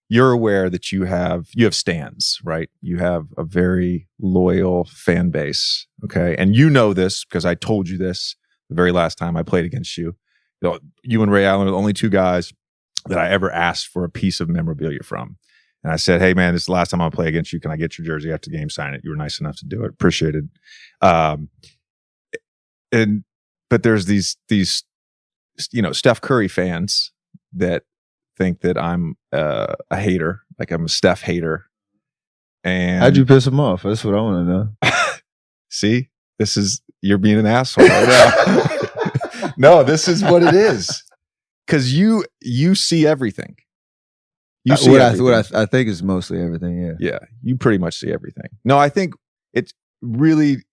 you're aware that you have stands, right? You have a very loyal fan base, okay? And you know this because I told you this the very last time I played against you. You and Ray Allen are the only two guys that I ever asked for a piece of memorabilia from. And I said, hey, man, this is the last time I'll play against you. Can I get your jersey after the game? Sign it. You were nice enough to do it. Appreciate it. But there's these Steph Curry fans that think that I'm a hater, like I'm a Steph hater. And how'd you piss him off? That's what I want to know. See, you're being an asshole right now. No, this is what it is. Because you see everything. You see what I think is mostly everything. Yeah. Yeah, you pretty much see everything. No, I think it really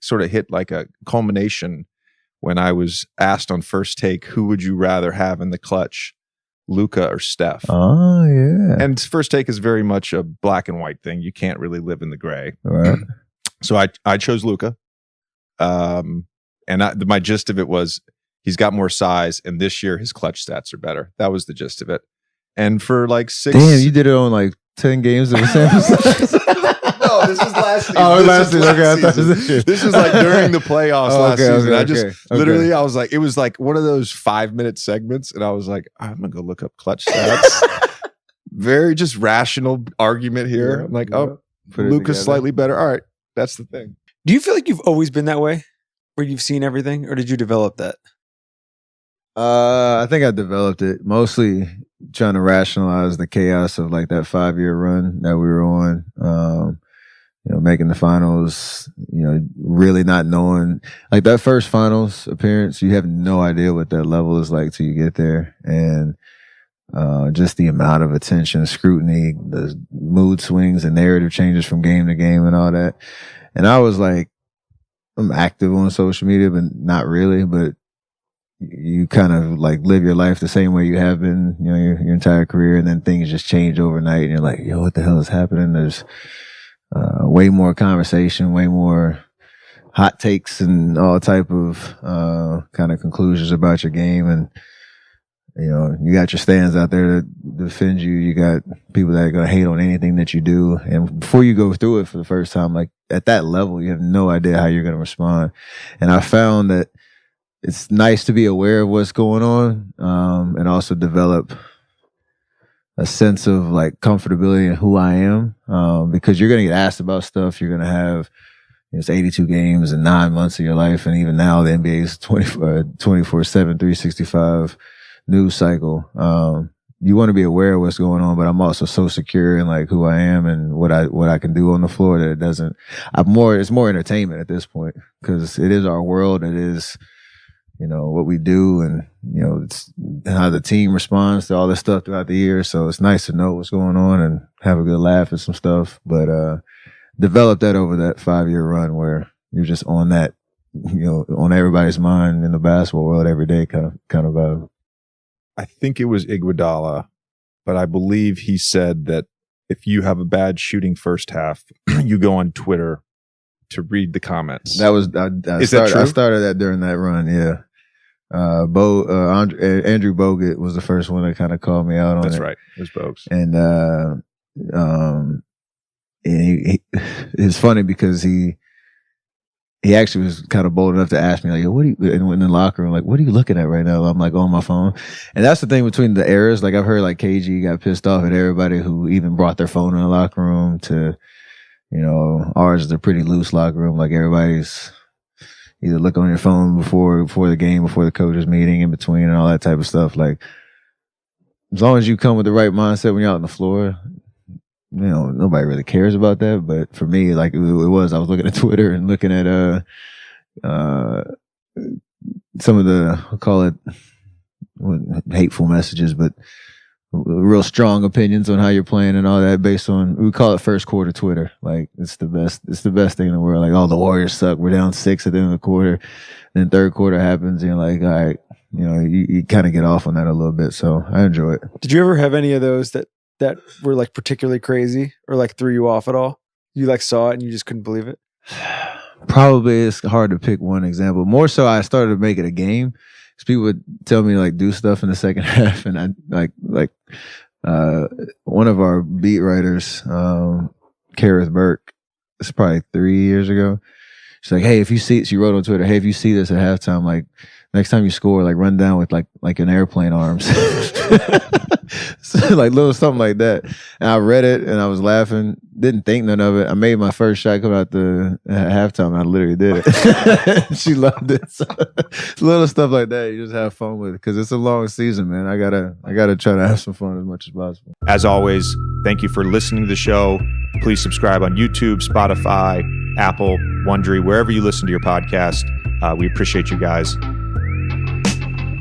sort of hit like a culmination when I was asked on First Take, who would you rather have in the clutch, Luka or Steph? Oh, yeah. And First Take is very much a black and white thing. You can't really live in the gray. Right. So I chose Luka. And my gist of it was he's got more size, and this year his clutch stats are better. That was the gist of it. And for like 6... Damn, you did it on like 10 games of a sample size? No, this was last season. Oh, last season. Okay, I thought this was like during the playoffs last season. I just literally, I was like, it was like one of those 5-minute segments, and I was like, I'm gonna go look up clutch stats. Very just rational argument here. I'm like, Luka's slightly better. All right, that's the thing. Do you feel like you've always been that way, where you've seen everything, or did you develop that? I think I developed it mostly trying to rationalize the chaos of like that 5-year run that we were on. Making the finals, really not knowing, like that first finals appearance, you have no idea what that level is like till you get there. And just the amount of attention, scrutiny, the mood swings and narrative changes from game to game and all that. And I was like, I'm active on social media, but not really, but you kind of like live your life the same way you have been, your entire career. And then things just change overnight and you're like, yo, what the hell is happening? There's way more conversation, way more hot takes and all type of kind of conclusions about your game. And, you got your stands out there to defend you. You got people that are going to hate on anything that you do. And before you go through it for the first time, like at that level, you have no idea how you're going to respond. And I found that it's nice to be aware of what's going on and also develop a sense of like comfortability in who I am, because you're going to get asked about stuff. You're going to have, it's 82 games in 9 months of your life. And even now the NBA is 24/7, 365 news cycle. You want to be aware of what's going on, but I'm also so secure in like who I am and what I can do on the floor that it's more entertainment at this point because it is our world. It is, what we do and, it's how the team responds to all this stuff throughout the year. So it's nice to know what's going on and have a good laugh at some stuff. But develop that over that 5-year run where you're just on that, on everybody's mind in the basketball world every day kind of vibe. I think it was Iguodala, but I believe he said that if you have a bad shooting first half, you go on Twitter to read the comments. That was I started that during that run, yeah. Andrew Bogut was the first one that kind of called me out on That's it. right. It was Bogues. And it's funny because he actually was kind of bold enough to ask me, like, what are you, in the locker room, like, what are you looking at right now? I'm like, on my phone. And that's the thing between the eras. Like, I've heard like KG got pissed off at everybody who even brought their phone in the locker room to, ours is a pretty loose locker room. Like, everybody's either look on your phone before the game, before the coaches meeting, in between, and all that type of stuff. Like, as long as you come with the right mindset when you're out on the floor, nobody really cares about that. But for me, like I was looking at Twitter and looking at some of the, I'll call it hateful messages, but real strong opinions on how you're playing and all that based on, we call it first quarter Twitter. Like it's the best thing in the world. Like, oh, the Warriors suck. We're down 6 at the end of the quarter. Then third quarter happens and you're like, all right, you kind of get off on that a little bit. So I enjoy it. Did you ever have any of those that were like particularly crazy or like threw you off at all? You like saw it and you just couldn't believe it? Probably it's hard to pick one example. More so I started to make it a game because people would tell me to like do stuff in the second half and I like one of our beat writers, Kareth Burke, it's probably 3 years ago. She's like, hey, she wrote on Twitter, hey, if you see this at halftime, like next time you score, like run down with like an airplane arms. So, like little something like that. And I read it and I was laughing, didn't think none of it. I made my first shot come out the halftime and I literally did it. She loved it. So, little stuff like that you just have fun with because it's a long season, man. I gotta try to have some fun as much as possible. As always, thank you for listening to the show. Please subscribe on YouTube, Spotify, Apple, Wondery, wherever you listen to your podcast. We appreciate you guys.